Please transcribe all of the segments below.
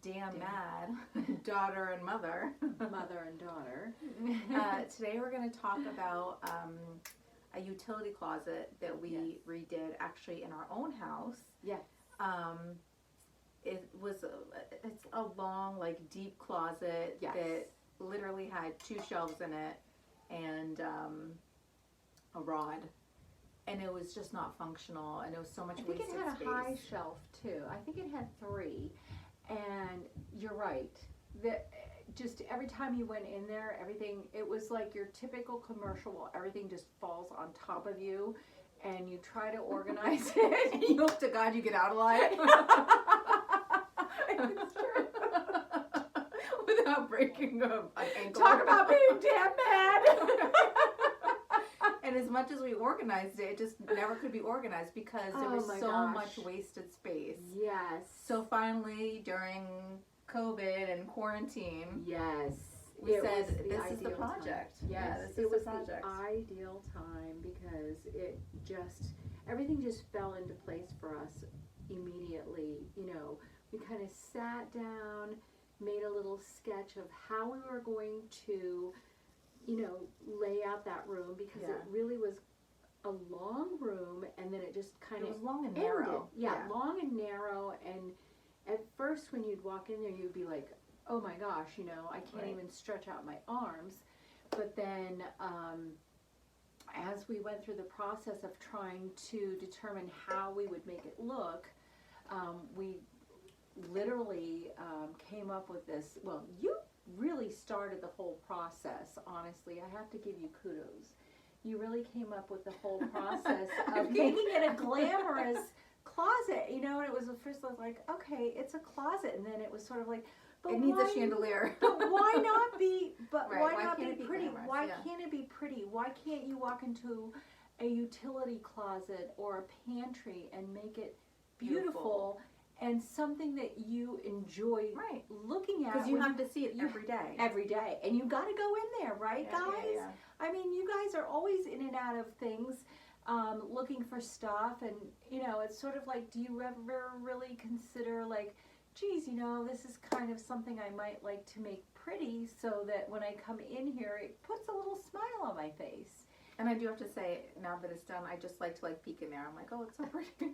damn mad daughter and mother. Mother and daughter. Today we're going to talk about a utility closet that we redid actually in our own house. Yes. It's a long, like, deep closet that literally had 2 shelves in it and a rod. And it was just not functional, and it was so much wasted space. I think it had a high shelf too. I think it had 3, and you're right. Just every time you went in there, it was like your typical commercial. Everything just falls on top of you, and you try to organize it. And you hope to God you get out alive. It's true. Without breaking an ankle. Talk about being damn mad. And as much as we organized it, it just never could be organized because there was so much wasted space. Yes. So finally, during COVID and quarantine, we said, this is the project. Yes, this is the project. The ideal time because everything just fell into place for us immediately. You know, we kind of sat down, made a little sketch of how we were going to, lay out that room because it really was a long room, and then it just kind of was long and ended. narrow. Long and narrow, and at first when you'd walk in there, you'd be like, oh my gosh, I can't even stretch out my arms. But then as we went through the process of trying to determine how we would make it look, we literally came up with this. Well, you really started the whole process, honestly. I have to give you kudos. You really came up with the whole process of making it a glamorous closet, and it was at first I was like, okay, it's a closet, and then it was sort of like, but it needs a chandelier. But why not be? But right. why not be pretty? Glamorous? Why can't it be pretty? Why can't you walk into a utility closet or a pantry and make it beautiful and something that you enjoy looking at? Because you have to see it every day. Every day, and you got to go in there, right, guys? Yeah. I mean, you guys are always in and out of things. Looking for stuff, and it's sort of like, do you ever really consider, like, geez, this is kind of something I might like to make pretty so that when I come in here it puts a little smile on my face. And I do have to say, now that it's done, I just like to peek in there. I'm like, oh, it's so pretty.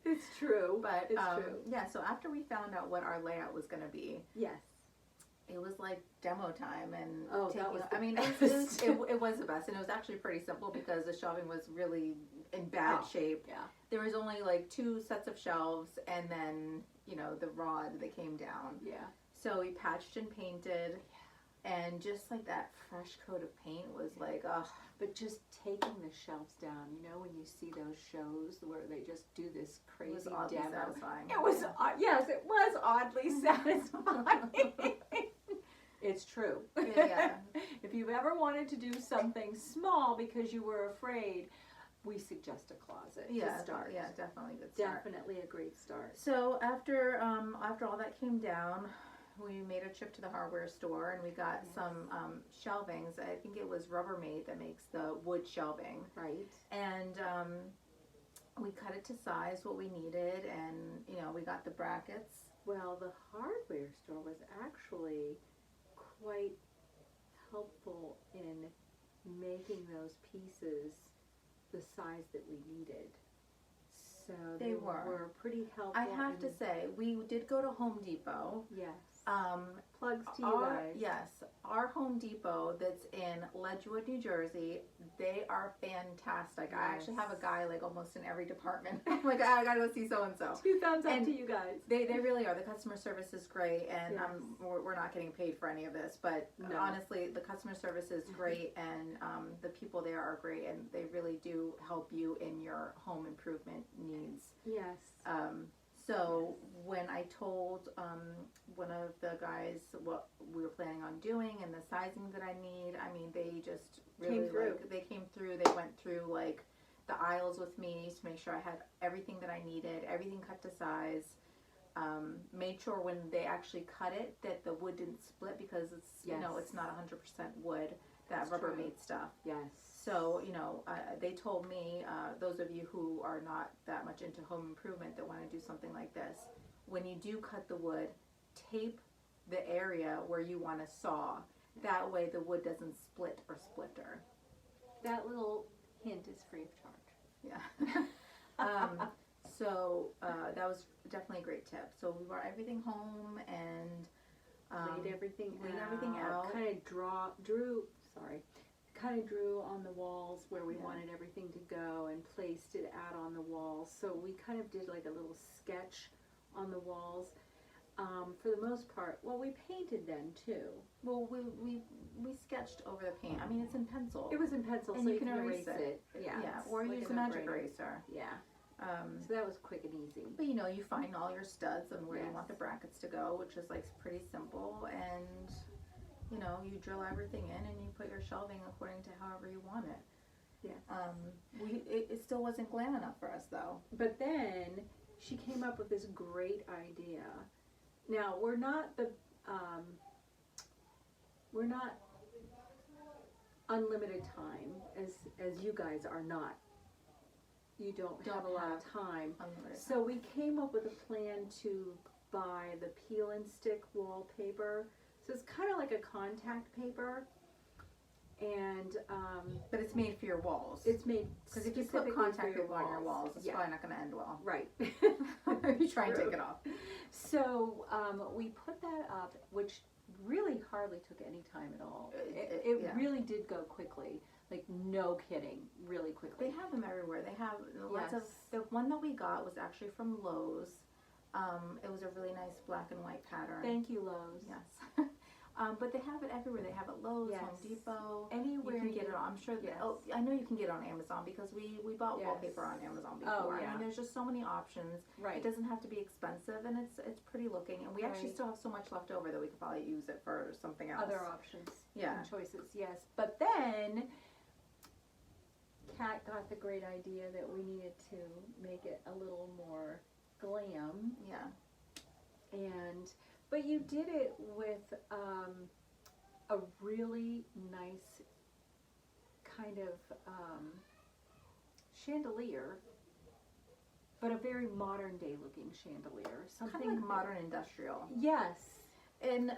It's true, but it's true. Yeah, so after we found out what our layout was going to be, it was like demo time, and it was the best, and it was actually pretty simple because the shelving was really in bad shape. Yeah. There was only like 2 sets of shelves, and then the rod that came down. Yeah. So we patched and painted, and just like that fresh coat of paint was like, ugh. But just taking the shelves down, when you see those shows where they just do this crazy it was oddly demo. satisfying. It was yes, it was oddly satisfying. It's true. Yeah. If you've ever wanted to do something small because you were afraid, we suggest a closet to start. Yeah, definitely a good start. Definitely a great start. So after all that came down, we made a trip to the hardware store, and we got some shelvings. I think it was Rubbermaid that makes the wood shelving. Right. And we cut it to size what we needed, and we got the brackets. Well, the hardware store was actually quite helpful in making those pieces the size that we needed. So they were pretty helpful. I have to say, we did go to Home Depot. Yes. Plugs to you guys. Yes, our Home Depot that's in Ledgewood, New Jersey, they are fantastic. Yes. I actually have a guy like almost in every department. I'm like, I gotta go see so-and-so. 2 thumbs up to you guys. They really are. The customer service is great, and we're not getting paid for any of this, but honestly, the customer service is great, and the people there are great, and they really do help you in your home improvement needs. Yes. So when I told one of the guys what we were planning on doing and the sizing that I need, I mean, they just really they came through. They went through like the aisles with me to make sure I had everything that I needed, everything cut to size. Made sure when they actually cut it that the wood didn't split because it's it's not 100% wood, that Rubbermaid stuff. Yes. So, they told me, those of you who are not that much into home improvement that want to do something like this, when you do cut the wood, tape the area where you want to saw. That way the wood doesn't split or splinter. That little hint is free of charge. Yeah. So that was definitely a great tip. So we brought everything home and Laid everything out. Kind of drew on the walls where we wanted everything to go and placed it out on the walls. So we kind of did like a little sketch on the walls. For the most part, well, we painted then too. Well, we sketched over the paint. I mean, it's in pencil. It was in pencil, And so you you can can erase erase it. Yeah, or it's use like a a magic no-brainer. eraser. Yeah. So that was quick and easy. But you know, you find all your studs and where you Yes. want the brackets to go, which is like pretty simple. And you know, you drill everything in and you put your shelving according to however you want it. Yeah. It still wasn't glam enough for us though. But then she came up with this great idea. Now we're not unlimited time as you guys are not. You don't have a lot of time. So we came up with a plan to buy the peel and stick wallpaper. So it's kind of like a contact paper, and But it's made for your walls. it's made Because if you specifically put contact for your paper on your walls, it's yeah. probably not going to end well. Right. If you try and True. take it off. So we put that up, which really hardly took any time at all. It Yeah. really did go quickly, like no kidding, really quickly. They have them everywhere. They have lots of. Yes. The one that we got was actually from Lowe's. It was a really nice black and white pattern. Thank you, Lowe's. Yes. But they have it everywhere. They have it at Lowe's, Yes. Home Depot. Anywhere You can get it on. I'm sure. Yes. Oh, I know you can get it on Amazon because we bought Yes. wallpaper on Amazon Oh, before. I yeah. mean, there's just so many options. Right. It doesn't have to be expensive, and it's pretty looking. And we actually Right. still have so much left over that we could probably use it for something else. Other options Yeah. and choices, yes. But then Kat got the great idea that we needed to make it a little more glam, Yeah. but you did it with a really nice kind of chandelier, but a very modern day looking chandelier. Something Kind of like that- modern industrial. Yes. And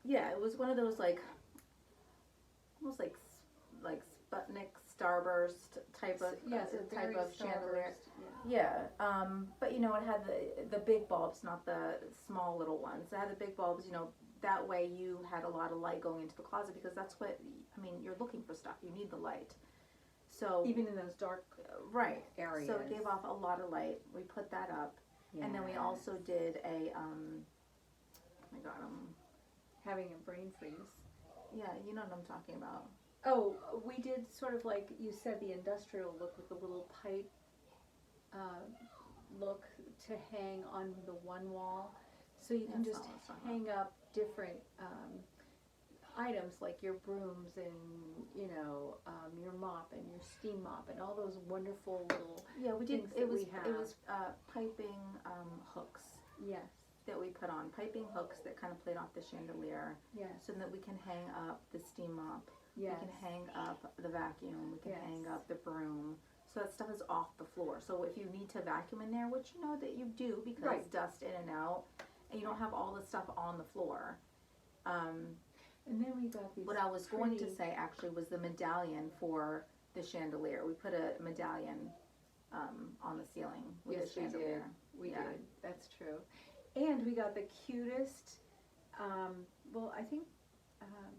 yeah, it was one of those like almost like Sputnik starburst type of Yes, a type very of chandelier. starburst, yeah. Yeah, but you know, it had the big bulbs, not the small little ones. It had the big bulbs. You know, that way you had a lot of light going into the closet because that's what I mean. You're looking for stuff. You need the light. So Even in those dark right. areas. So it gave off a lot of light. We put that up, and then we also did a oh my God, having a brain freeze. yeah, you know what I'm talking about. Oh, we did sort of like you said, the industrial look with the little pipe look to hang on the one wall. So you can That's just not what I was talking hang up different items like your brooms and, you know, your mop and your steam mop and all those wonderful little, Yeah, we did. things It that was we have. it was piping hooks yes, that we put on, piping hooks that kind of played off the chandelier, yes, so that we can hang up the steam mop. yes. We can hang up the vacuum. We can Yes. hang up the broom. So that stuff is off the floor. So if you need to vacuum in there, which you know that you do because Right. dust in and out, and you don't have all the stuff on the floor. And then we got these What I was going to pretty- say actually was the medallion for the chandelier. We put a medallion on the ceiling with Yes, the we did. chandelier. We Yeah. did, that's true. And we got the cutest, well, I think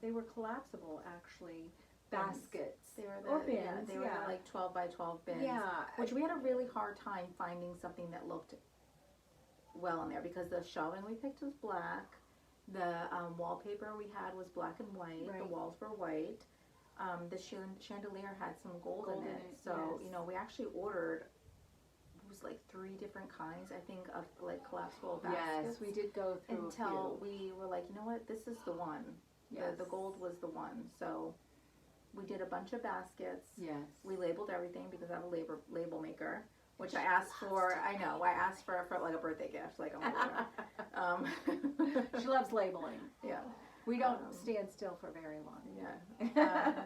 they were collapsible actually, Bins. baskets. They were the Or bins, they were yeah. the like 12 by 12 bins. Yeah, Which we had a really hard time finding something that looked well in there because the shelving we picked was black. The wallpaper we had was black and white. The Right. walls were white. The chandelier had some gold in it. So, yes. you know, we actually ordered, it was like 3 different kinds, I think, of like collapsible baskets. yes, we did go through Until a few. we were like, you know what, this is the one. Yes. The gold was the one. So we did a bunch of baskets. Yes. We labeled everything because I have a label maker, which I asked for. I know, I asked for like a birthday gift, like She loves labeling. yeah, We don't Um, stand still for very long. yeah.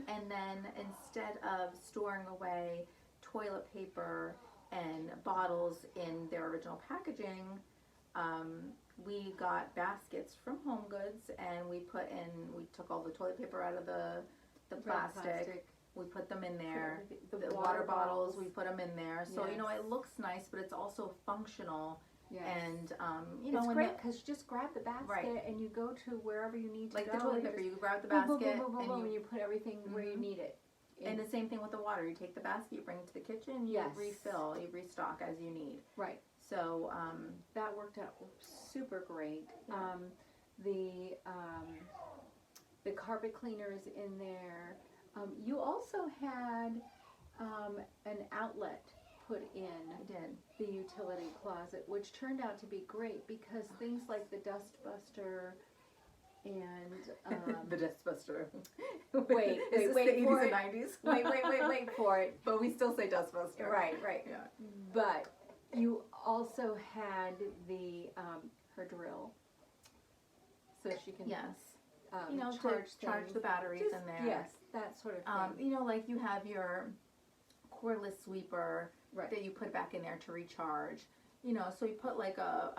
And then instead of storing away toilet paper and bottles in their original packaging, we got baskets from Home Goods, and we took all the toilet paper out of the plastic. We put them in there. The water bottles, we put them in there. So, you know, it looks nice, but it's also functional. Yes. And, you know, it's great because you just grab the basket Right. and you go to wherever you need to like go. the toilet paper, you grab the basket and you put everything where you need it. and the same thing with the water. You take the basket, you bring it to the kitchen, you refill, you restock as you need. Right. So, that worked out super great. Yeah. The carpet cleaner is in there. You also had an outlet put in I did. the utility closet, which turned out to be great because things like the dust buster and The Dustbuster. wait Is this for the 80s it. and 90s? wait for it. But we still say Dustbuster. Right. Yeah. But you also had the her drill, so she can Yes. You know, charge charge the batteries Just- in there. Yes, that sort of thing. You know, like you have your cordless sweeper Right. that you put back in there to recharge. You know, so you put like a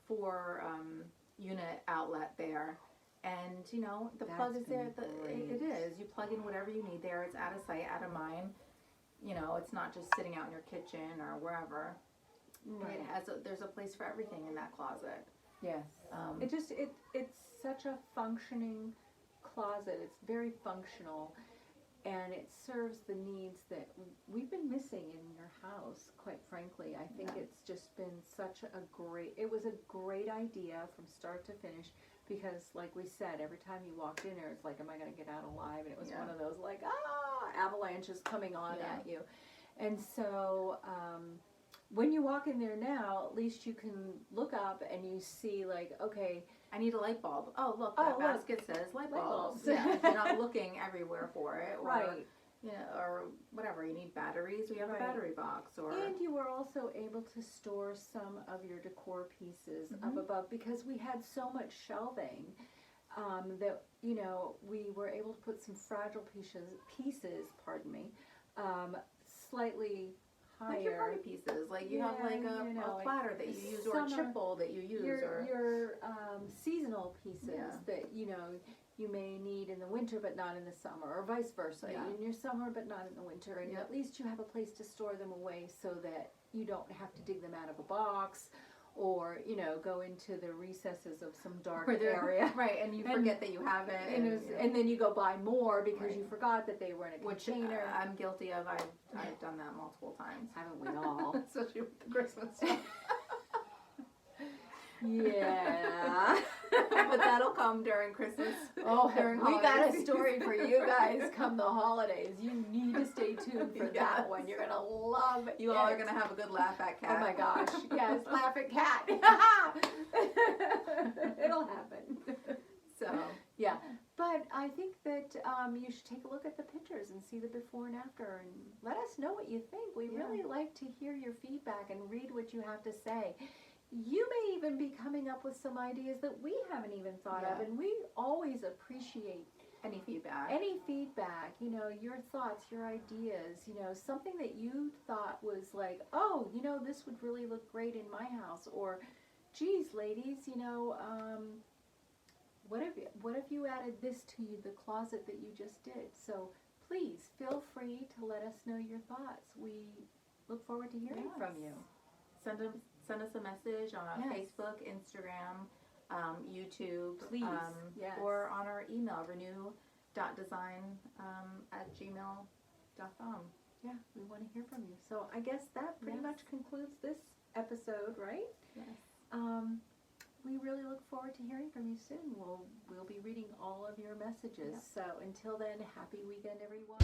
4 unit outlet there, and you know the plug That's is there. been It great. is. You plug in whatever you need there. It's out of sight, out of mind. You know, it's not just sitting out in your kitchen or wherever. Right. There's a place for everything in that closet. Yes. It's such a functioning closet. It's very functional, and it serves the needs that we've been missing in your house. Quite frankly, I think it's just been it was a great idea from start to finish. Because, like we said, every time you walked in there, it's like, am I going to get out alive? And it was one of those like, avalanches coming on at you. And so, when you walk in there now, at least you can look up and you see like, okay, I need a light bulb. Oh, look, that basket says light bulbs. Yeah, you're not looking everywhere for it. Or, right. You know, or whatever. You need batteries. We have a Right. battery box. Or And you were also able to store some of your decor pieces up above because we had so much shelving that, you know, we were able to put some fragile pieces, pardon me, slightly higher. like your party pieces. Like you have like a, you know, a platter that you use or a summer- chip bowl that you use. Your seasonal pieces Yeah. that, you know, you may need in the winter but not in the summer, or vice versa. Yeah. In your summer but not in the winter, and at least you have a place to store them away so that you don't have to dig them out of a box or, you know, go into the recesses of some dark area. Right, and you forget that you have it. And then you go buy more because Right. you forgot that they were in a Which container. I'm guilty of. I've done that multiple times. Haven't we all? Especially with the Christmas stuff. Yeah. But that'll come during Christmas. Oh, during we got holidays. a story for you guys come the holidays. You need to stay tuned for Yes. that one. You're gonna love it. You all are gonna have a good laugh at Cat. Oh my gosh! Yes, laugh at Cat. It'll happen. So Yeah, but I think that you should take a look at the pictures and see the before and after, and let us know what you think. We really like to hear your feedback and read what you have to say. You may even be coming up with some ideas that we haven't even thought of, and we always appreciate any feedback. any feedback, you know, your thoughts, your ideas, you know, something that you thought was like, oh, you know, this would really look great in my house, or, geez, ladies, you know, what if you added this to the closet that you just did? So please feel free to let us know your thoughts. We look forward to hearing from you. Send us a message on Yes. Facebook, Instagram, YouTube, Please, yes. or on our email, renew.design@gmail.com. Yeah, we want to hear from you. So I guess that pretty much concludes this episode, right? Yes. We really look forward to hearing from you soon. We'll be reading all of your messages. Yep. So until then, happy weekend, everyone.